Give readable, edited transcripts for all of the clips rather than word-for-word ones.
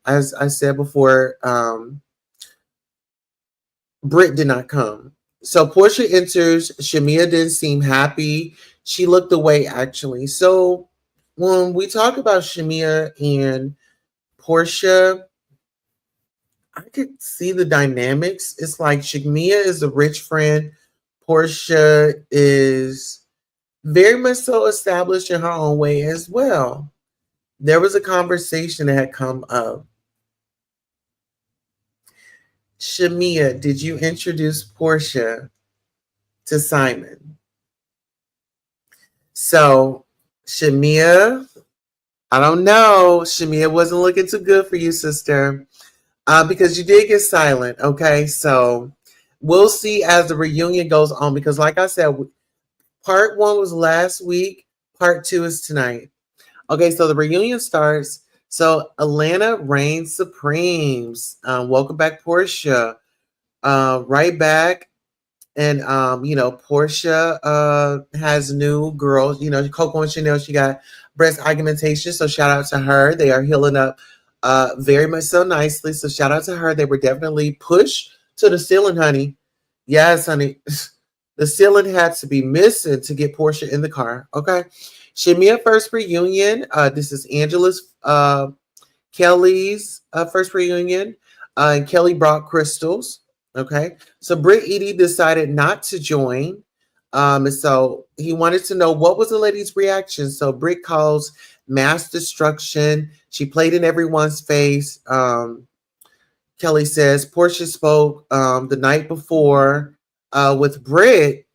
as I said before, Brit did not come. So Porsha enters. Shamea didn't seem happy. She looked away, actually. So when we talk about Shamea and Porsha, I could see the dynamics. It's like Shamea is a rich friend. Porsha is very much so established in her own way as well. There was a conversation that had come up. Shamea, did you introduce Porsha to Simon? So, Shamea, I don't know. Shamea wasn't looking too good for you, sister, because you did get silent. Okay, so we'll see as the reunion goes on. Because, like I said, part one was last week. Part two is tonight. Okay, so the reunion starts. So Atlanta reigns supremes. Welcome back, Porsha. Right back. And Porsha has new girls. Coco and Chanel, she got breast augmentation. So shout out to her. They are healing up very much so nicely. So shout out to her. They were definitely pushed to the ceiling, honey. Yes, honey. The ceiling had to be missing to get Porsha in the car. Okay. Shamea first reunion. This is Angela's Kelly's first reunion. And Kelly brought crystals. Okay. So Brit Edie decided not to join. And so he wanted to know what was the lady's reaction. So Brit calls mass destruction. She played in everyone's face. Kelly says Porsha spoke the night before with Brit,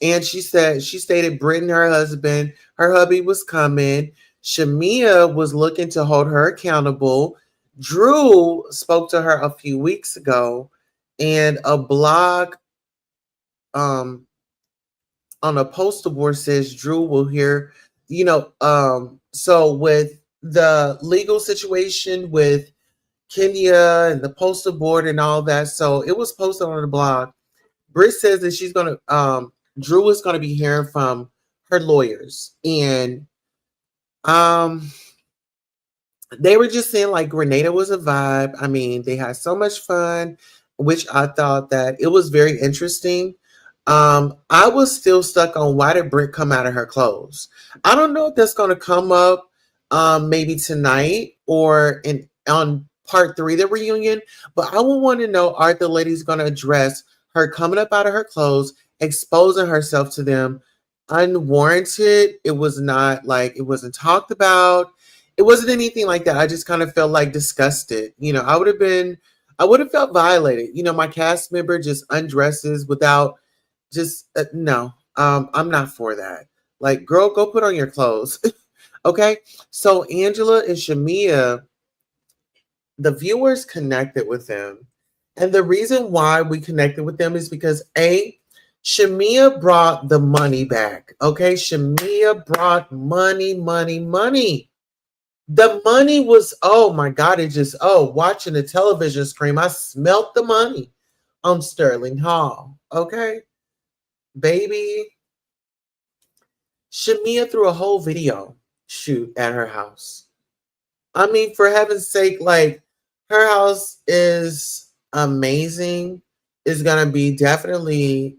and she stated Brit and her hubby was coming. Shamea was looking to hold her accountable. Drew spoke to her a few weeks ago, and a blog on a poster board says Drew will hear, so with the legal situation with Kenya and the poster board and all that, so it was posted on the blog. Brit says that she's gonna Drew is gonna be hearing from her lawyers, and they were just saying like Grenada was a vibe. I mean, they had so much fun, which I thought that it was very interesting. I was still stuck on why did Brit come out of her clothes. I don't know if that's going to come up maybe tonight or on part three, the reunion, but I would want to know, are the ladies going to address her coming up out of her clothes, exposing herself to them unwarranted? It was not like, it wasn't talked about. It wasn't anything like that. I just kind of felt like disgusted. I would have felt violated. My cast member just undresses without just no. I'm not for that. Like, girl, go put on your clothes. Okay. So Angela and Shamea, the viewers connected with them. And the reason why we connected with them is because Shamea brought the money back. Okay. Shamea brought money. The money was, oh my God, watching the television screen, I smelt the money on Sterling Hall. Okay. Baby, Shamea threw a whole video shoot at her house. I mean, for heaven's sake, like, her house is amazing. It's gonna be definitely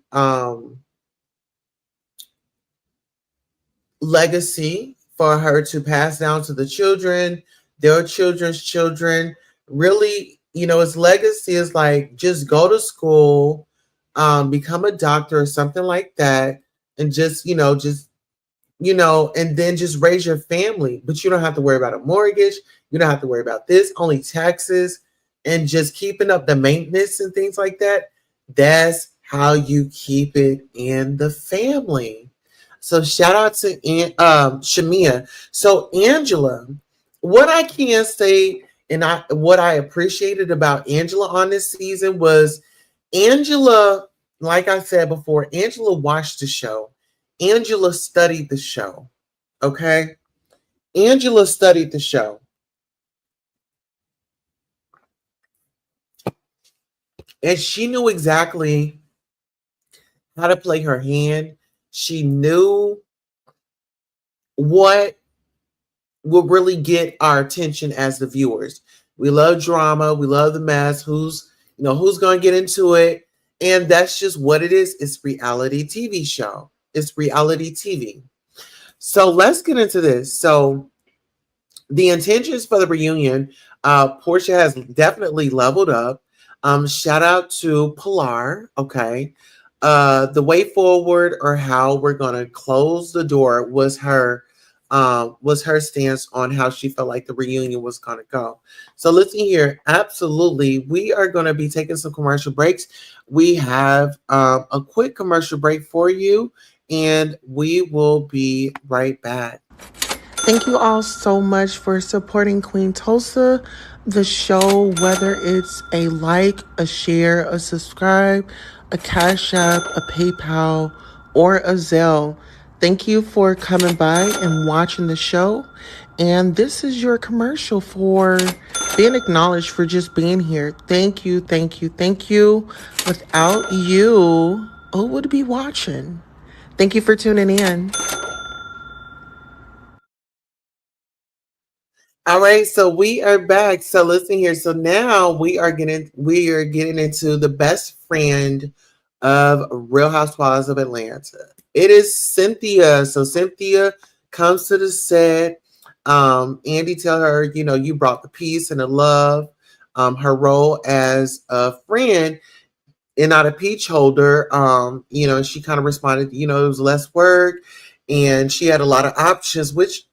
legacy for her to pass down to the children, their children's children. Really, its legacy is like, just go to school, become a doctor or something like that, and and then just raise your family. But you don't have to worry about a mortgage. You don't have to worry about this, only taxes, and just keeping up the maintenance and things like that. That's how you keep it in the family. So shout out to Shamea. So Angela, what I can say, and what I appreciated about Angela on this season was Angela, like I said before, Angela watched the show. Angela studied the show. Okay? Angela studied the show. And she knew exactly how to play her hand. She knew what will really get our attention as the viewers. We love drama. We love the mess. Who's going to get into it? And that's just what it is. It's reality TV show. It's reality TV. So let's get into this. So the intentions for the reunion, Porsha has definitely leveled up. Shout out to Pilar. Okay. The way forward or how we're gonna close the door was her stance on how she felt like the reunion was gonna go. So listen here, absolutely, we are gonna be taking some commercial breaks. We have a quick commercial break for you, and we will be right back. Thank you all so much for supporting Queen Tulsa, the show, whether it's a like, a share, a subscribe, a Cash App, a PayPal, or a Zelle. Thank you for coming by and watching the show. And this is your commercial for being acknowledged for just being here. Thank you, thank you, thank you. Without you, who would be watching? Thank you for tuning in. All right, so we are back. So listen here. So now we are getting into the best friend of Real Housewives of Atlanta. It is Cynthia. So Cynthia comes to the set. Andy tell her, you brought the peace and the love. Her role as a friend and not a peach holder. She kind of responded, it was less work, and she had a lot of options, which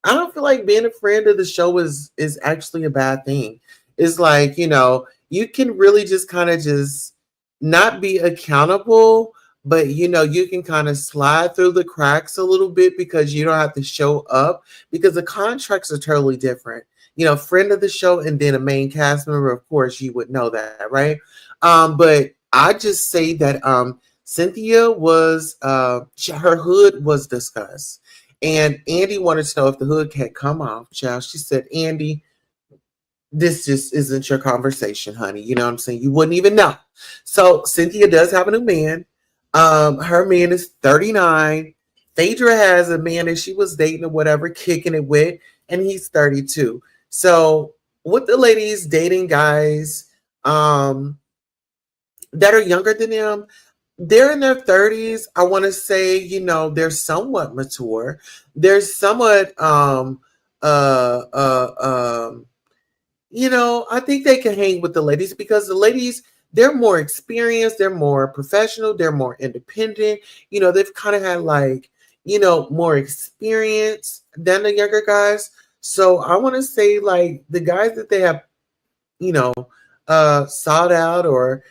I don't feel like being a friend of the show is actually a bad thing. It's like, you can really just kind of just not be accountable, but you can kind of slide through the cracks a little bit because you don't have to show up because the contracts are totally different. Friend of the show and then a main cast member, of course, you would know that, right? But I just say that Cynthia was her hood was discussed. And Andy wanted to know if the hood had come off, child. She said, Andy, this just isn't your conversation, honey. You know what I'm saying? You wouldn't even know. So Cynthia does have a new man. Her man is 39. Phaedra has a man that she was dating or whatever, kicking it with, and he's 32. So with the ladies dating guys that are younger than them, they're in their 30s. I want to say, they're somewhat mature. They're somewhat I think they can hang with the ladies because the ladies, they're more experienced, they're more professional, they're more independent. They've kind of had more experience than the younger guys. So I want to say like the guys that they have, you know, sought out or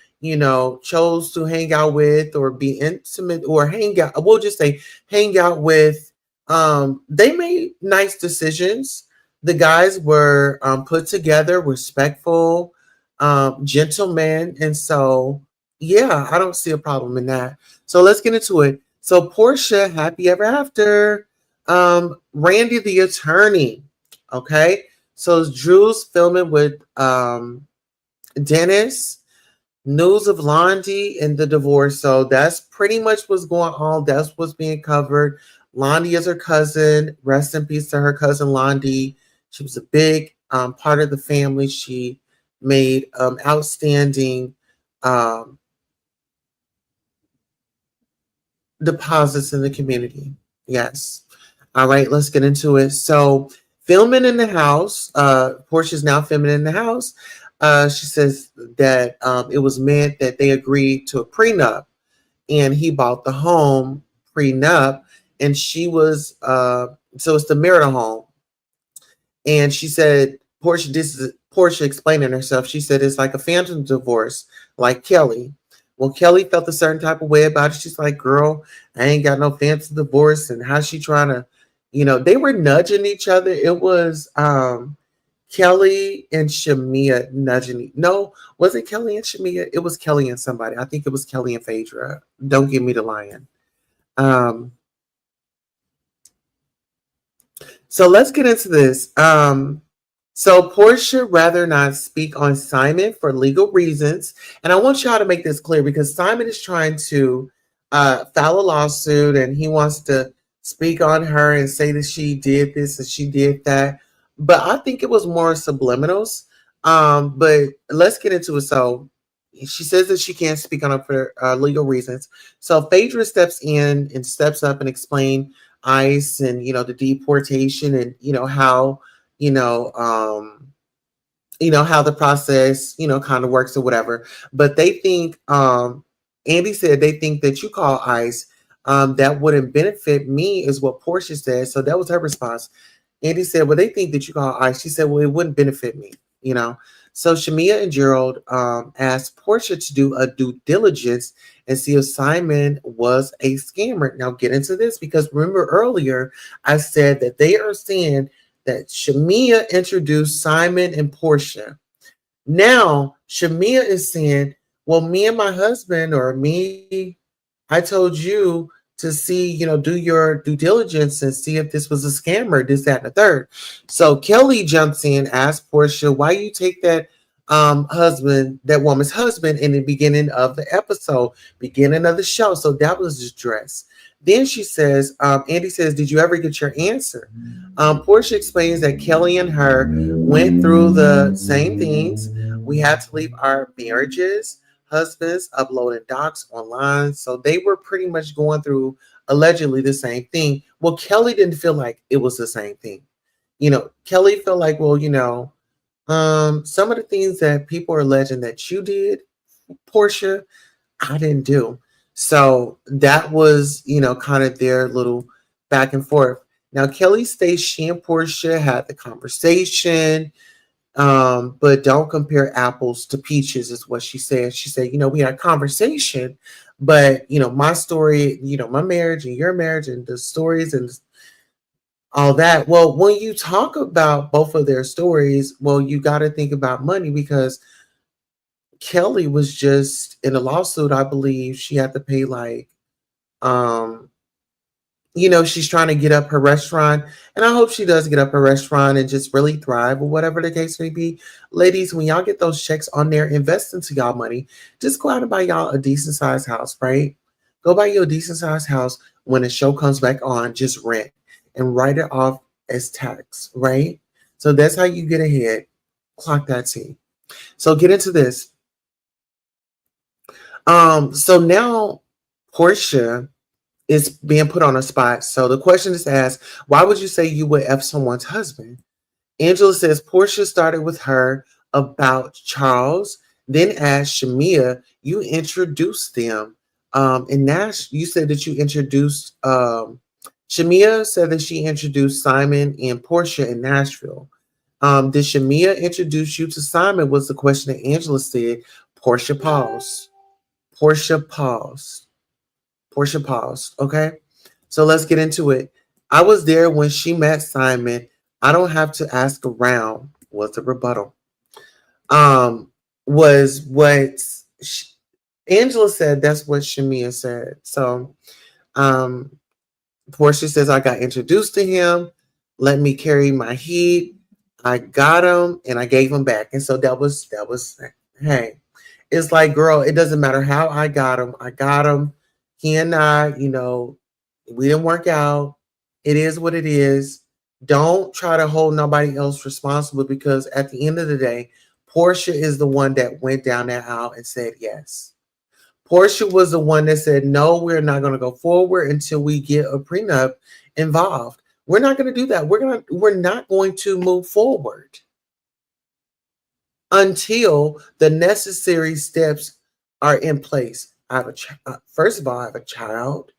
chose to hang out with or be intimate or hang out. We'll just say hang out with. They made nice decisions. The guys were put together, respectful, gentlemen, and so yeah, I don't see a problem in that. So let's get into it. So Porsha, happy ever after. Randy the attorney. Okay, so Drew's filming with Dennis. News of Londi and the divorce. So that's pretty much what's going on. That's what's being covered. Londi is her cousin. Rest in peace to her cousin Londi. She was a big part of the family. She made outstanding deposits in the community. Yes. All right, let's get into it. So filming in the house. Porsha's now filming in the house. She says that it was meant that they agreed to a prenup and he bought the home prenup and she was, so it's the marital home. And she said, this is Porsha explaining herself. She said, it's like a phantom divorce, like Kelli. Well, Kelli felt a certain type of way about it. She's like, girl, I ain't got no phantom divorce. And how she trying to, they were nudging each other. It was, Kelli and Shamea nudging. No, was it Kelli and Shamea? It was Kelli and somebody. I think it was Kelli and Phaedra. Don't give me the lion. So let's get into this. So Porsha rather not speak on Simon for legal reasons. And I want y'all to make this clear because Simon is trying to file a lawsuit and he wants to speak on her and say that she did this and she did that. But I think it was more subliminals. But let's get into it. So she says that she can't speak on it for legal reasons. So Phaedra steps in and steps up and explain ICE and the deportation and how you know um how the process kind of works or whatever. But they think Andy said they think that you call ICE. That wouldn't benefit me, is what Porsha said. So that was her response. Andy said, well, they think that you call ICE. She said, well, it wouldn't benefit me, you know. So Shamea and Gerald asked Porsha to do a due diligence and see if Simon was a scammer. Now get into this, because remember earlier I said that they are saying that Shamea introduced Simon and Porsha. Now Shamea is saying, well, me and my husband, or me, I told you to see, do your due diligence and see if this was a scammer, this, that, and the third. So Kelli jumps in, asks Porsha, why you take that that woman's husband in the beginning of the episode, beginning of the show. So that was just dress. Then she says, Andy says, did you ever get your answer? Portia explains that Kelli and her went through the same things. We had to leave our marriages, husbands, uploading docs online. So they were pretty much going through allegedly the same thing. Well, Kelli didn't feel like it was the same thing. Kelli felt like, well, some of the things that people are alleging that you did, Portia, I didn't do. So that was, kind of their little back and forth. Now, Kelli states she and Portia had the conversation, but don't compare apples to peaches, is what she said. She said, we had a conversation, but, my story, my marriage and your marriage and the stories and all that. Well, when you talk about both of their stories, well, you got to think about money, because Kelli was just in a lawsuit. I believe she had to pay like, um, she's trying to get up her restaurant, and I hope she does get up her restaurant and just really thrive, or whatever the case may be. Ladies, when y'all get those checks on there, invest into y'all money. Just go out and buy y'all a decent sized house, right? Go buy you a decent sized house. When the show comes back on, just rent and write it off as tax, right? So that's how you get ahead. Clock that T. So get into this. So now Portia is being put on a spot. So the question is asked, why would you say you would F someone's husband? Angela says Portia started with her about Charles, then asked Shamea, you introduced them. And Nash, you said that you introduced, Shamea said that she introduced Simon and Portia in Nashville. Did Shamea introduce you to Simon? Was the question that Angela said. Portia paused. Portia paused. Portia paused. Okay. So let's get into it. I was there when she met Simon. I don't have to ask around. Was the rebuttal. Was what Angela said. That's what Shamea said. So Portia says, I got introduced to him. Let me carry my heat. I got him and I gave him back. And so that was, hey, it's like, girl, it doesn't matter how I got him. I got him. He and I, we didn't work out. It is what it is. Don't try to hold nobody else responsible, because at the end of the day, Portia is the one that went down that aisle and said yes. Portia was the one that said, no, we're not going to go forward until we get a prenup involved. We're not going to do that. We're not going to move forward until the necessary steps are in place. I have first of all, I have a child.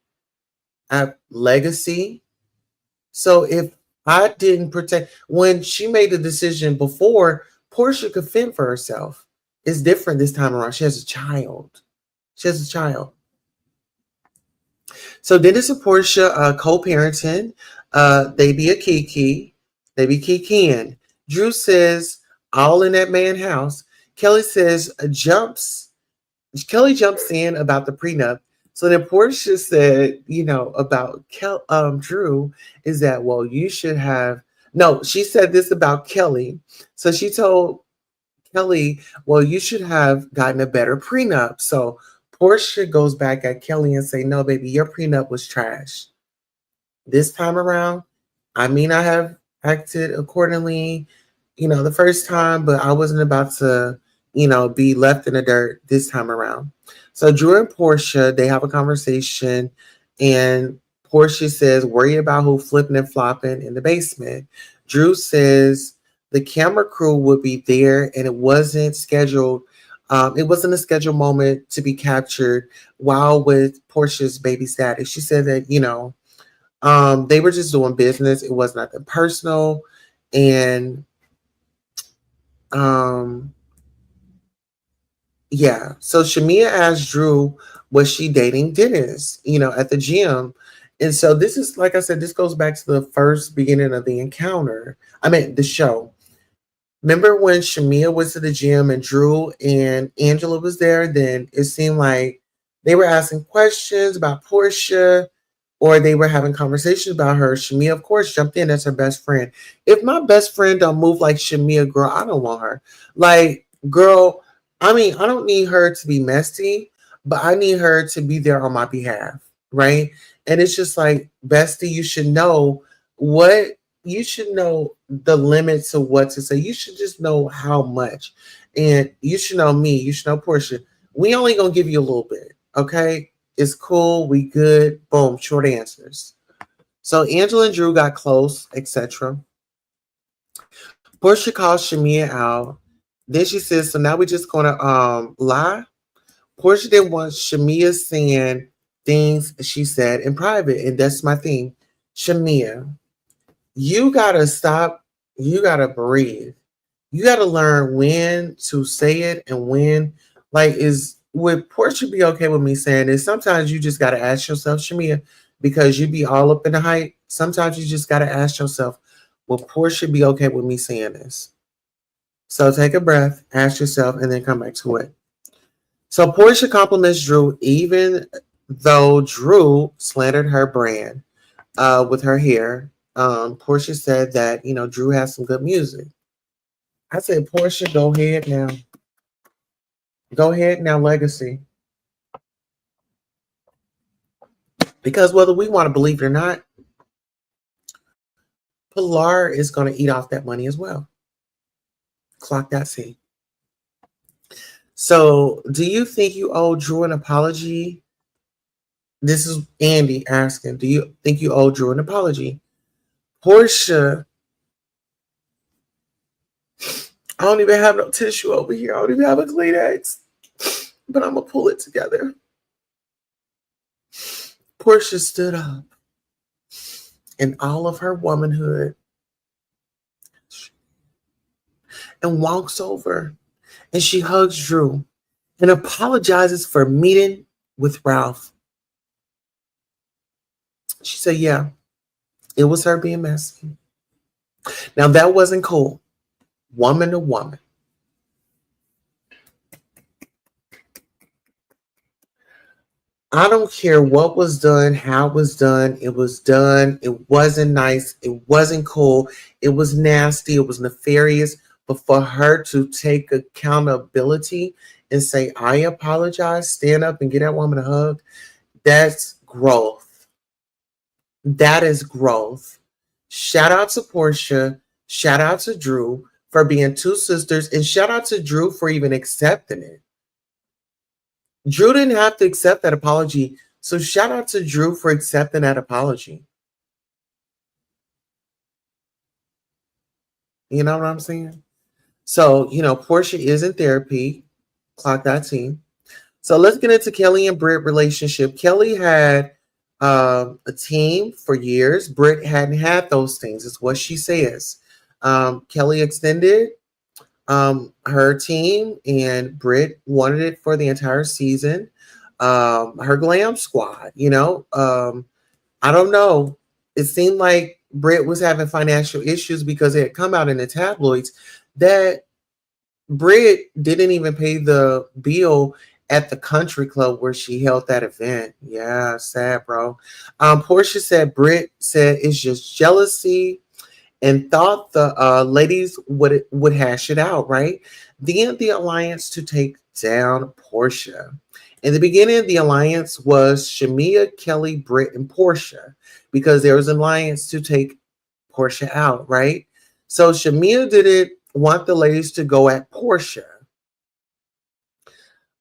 I have legacy. So if I didn't protect, when she made the decision before, Portia could fend for herself. It's different this time around. She has a child. She has a child. So Dennis and Portia co-parenting. They be a kiki. They be kikiing. Drew says, all in that man house. Kelli says, Kelli jumps in about the prenup. So then Portia said, about Drew is that, well, you should have, no, she said this about Kelli. So she told Kelli, well, you should have gotten a better prenup. So Portia goes back at Kelli and say, no, baby, your prenup was trash. This time around, I mean, I have acted accordingly. the first time, but I wasn't about to, be left in the dirt this time around. So Drew and Porsha, they have a conversation, and Porsha says, worry about who flipping and flopping in the basement. Drew says the camera crew would be there and it wasn't a scheduled moment to be captured while with Portia's baby status. She said that, they were just doing business. It was nothing personal. And um, yeah. So Shamea asked Drew, was she dating Dennis, at the gym? And so this is, like I said, this goes back to the first beginning of the encounter. I mean, the show. Remember when Shamea was to the gym and Drew and Angela was there? Then it seemed like they were asking questions about Portia or they were having conversations about her. Shamea, of course, jumped in as her best friend. If my best friend don't move like Shamea, girl, I don't want her. Like, girl, I mean, I don't need her to be messy, but I need her to be there on my behalf, right? And it's just like, bestie, what you should know the limits of what to say. You should just know how much. And you should know me, you should know Portia. We only gonna give you a little bit, okay? It's cool, we good, boom, short answers. So Angela and Drew got close, etc. Portia calls Shamea out. Then she says, so now we're just gonna lie. Portia didn't want Shamea saying things she said in private, and that's my thing. Shamea, you gotta stop, you gotta breathe. You gotta learn when to say it and when, like, would Portia be okay with me saying this? Sometimes you just gotta ask yourself, Shamea, because you be all up in the hype. Sometimes you just gotta ask yourself, will Portia be okay with me saying this? So take a breath, ask yourself, and then come back to it. So Portia compliments Drew, even though Drew slandered her brand with her hair. Portia said that, Drew has some good music. I said, Portia, go ahead now. Go ahead now, Legacy. Because whether we want to believe it or not, Pilar is going to eat off that money as well. Clock that C. So, do you think you owe Drew an apology? This is Andy asking, do you think you owe Drew an apology? Portia, I don't even have no tissue over here. I don't even have a Kleenex. But I'm going to pull it together. Portia stood up in all of her womanhood and walks over and she hugs Drew and apologizes for meeting with Ralph. She said, yeah, it was her being messy. Now, that wasn't cool. Woman to woman. I don't care what was done, how it was done. It was done. It wasn't nice. It wasn't cool. It was nasty. It was nefarious. But for her to take accountability and say, I apologize, stand up and get that woman a hug, that's growth. That is growth. Shout out to Portia. Shout out to Drew for being two sisters. And shout out to Drew for even accepting it. Drew didn't have to accept that apology. So shout out to Drew for accepting that apology. You know what I'm saying? So, Portia is in therapy. Clock that team. So let's get into Kelli and Brit relationship. Kelli had a team for years. Brit hadn't had those things, is what she says. Kelli extended her team, and Brit wanted it for the entire season. Her glam squad, I don't know. It seemed like Brit was having financial issues because it had come out in the tabloids that Brit didn't even pay the bill at the country club where she held that event. Yeah, sad, bro. Portia said Brit said it's just jealousy and thought the ladies would hash it out, right? Then the alliance to take down Portia. In the beginning, the alliance was Shamea, Kelli, Brit, and Portia because there was an alliance to take Portia out, right? So Shamea did it want the ladies to go at Porsha.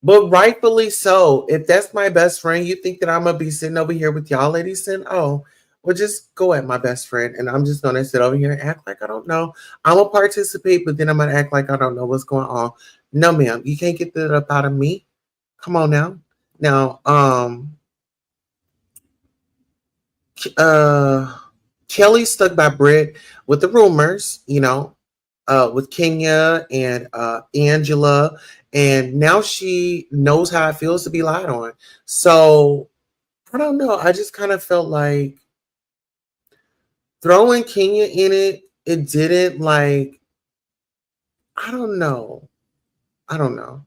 But rightfully so. If that's my best friend, you think that I'm gonna be sitting over here with y'all ladies saying, oh, well, just go at my best friend. And I'm just gonna sit over here and act like I don't know. I'm gonna participate, but then I'm gonna act like I don't know what's going on. No, ma'am, you can't get that up out of me. Come on now. Now, uh Kelli stuck by Brit with the rumors, with Kenya and Angela, and now she knows how it feels to be lied on. So I don't know. I just kind of felt like throwing Kenya in it. It didn't like. I don't know. I don't know.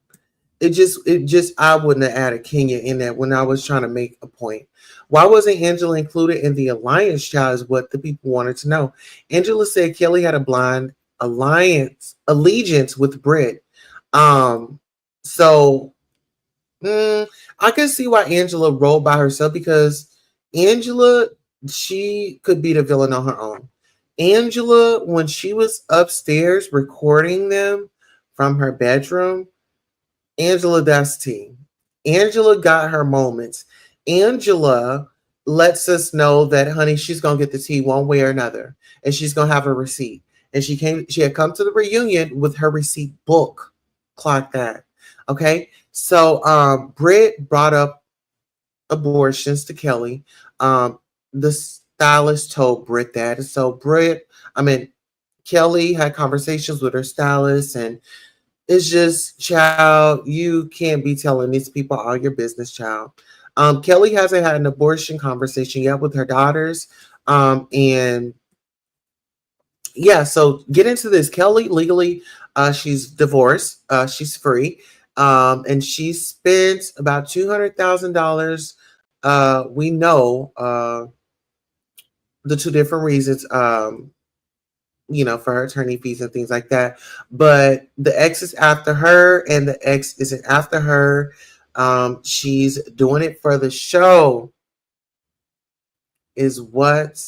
It just I wouldn't have added Kenya in that when I was trying to make a point. Why wasn't Angela included in the alliance child is what the people wanted to know. Angela said Kelli had a blind allegiance with Brit. Um so I can see why Angela rolled by herself because Angela, she could be the villain on her own. Angela, when she was upstairs recording them from her bedroom, Angela, that's tea. Angela got her moments. Angela lets us know that, honey, she's gonna get the tea one way or another, and she's gonna have a receipt. And she had come to the reunion with her receipt book. Clock that. Okay. So Britt brought up abortions to Kelli. The stylist told Britt that. So Kelli had conversations with her stylist, and it's just, child, you can't be telling these people all your business, child. Kelli hasn't had an abortion conversation yet with her daughters. And yeah, so get into this. Kelli legally, she's divorced. She's free. And she spent about $200,000. We know the two different reasons. For her attorney fees and things like that. But the ex is after her, and the ex isn't after her. She's doing it for the show, is what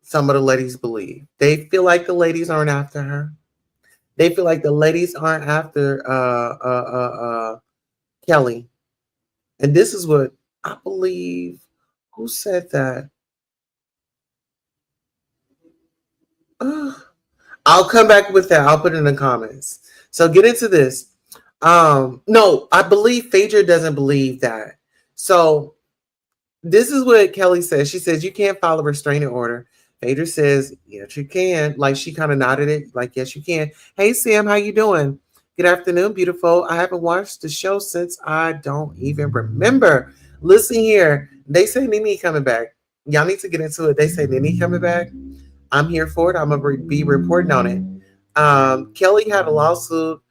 some of the ladies believe. They feel like the ladies aren't after her. They feel like the ladies aren't after Kelli. And this is what I believe. Who said that? I'll come back with that. I'll put it in the comments. So get into this. No, I believe Phaedra doesn't believe that. So this is what Kelli says. She says you can't file a restraining order. Phaedra says, yes, you can. Like, she kind of nodded it, like, yes, you can. Hey, Sam, how you doing? Good afternoon, beautiful. I haven't watched the show since I don't even remember. Listen here. They say Nene coming back. Y'all need to get into it. They say Nene coming back. I'm here for it. I'm going to be reporting on it. Kelli had a lawsuit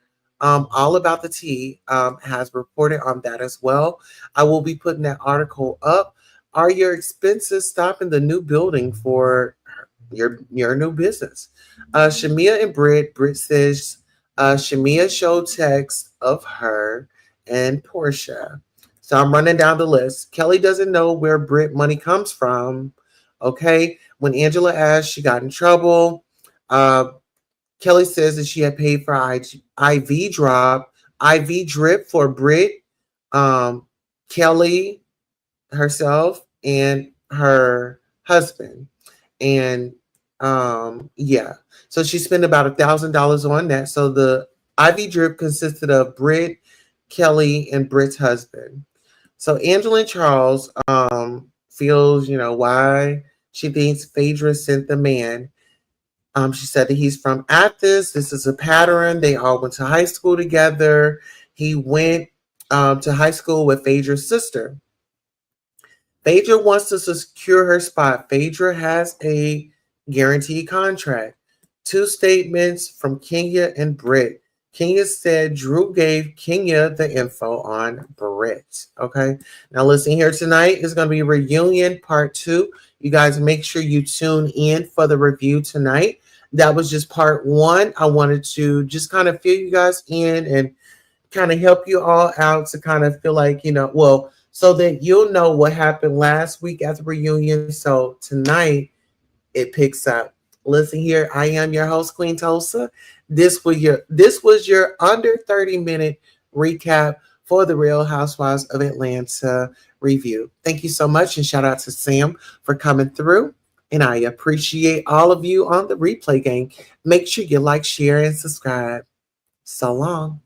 all about the tea, has reported on that as well. I will be putting that article up. Are your expenses stopping the new building for your new business? Shamea and Brit says Shamea showed text of her and Porsha. So I'm running down the list. Kelli doesn't know where Brit money comes from. Okay. When Angela asked, she got in trouble. Kelli says that she had paid for IV drip for Brit, Kelli herself, and her husband. And yeah, so she spent about $1,000 on that. So the IV drip consisted of Brit, Kelli, and Brit's husband. So Angela and Charles feels, why she thinks Phaedra sent the man. She said that he's from Athens. This is a pattern. They all went to high school together. He went to high school with Phaedra's sister. Phaedra wants to secure her spot. Phaedra has a guaranteed contract. Two statements from Kenya and Brit. Kenya said Drew gave Kenya the info on Brit. Okay. Now listen here. Tonight is going to be reunion part 2. You guys make sure you tune in for the review tonight. That was just part 1. I wanted to just kind of fill you guys in and kind of help you all out to kind of feel like, so that you'll know what happened last week at the reunion. So tonight it picks up. Listen here, I am your host, Queen Tulsa. This was your under 30-minute recap for the Real Housewives of Atlanta review. Thank you so much, and shout out to Sam for coming through. And I appreciate all of you on the replay game. Make sure you like, share, and subscribe. So long.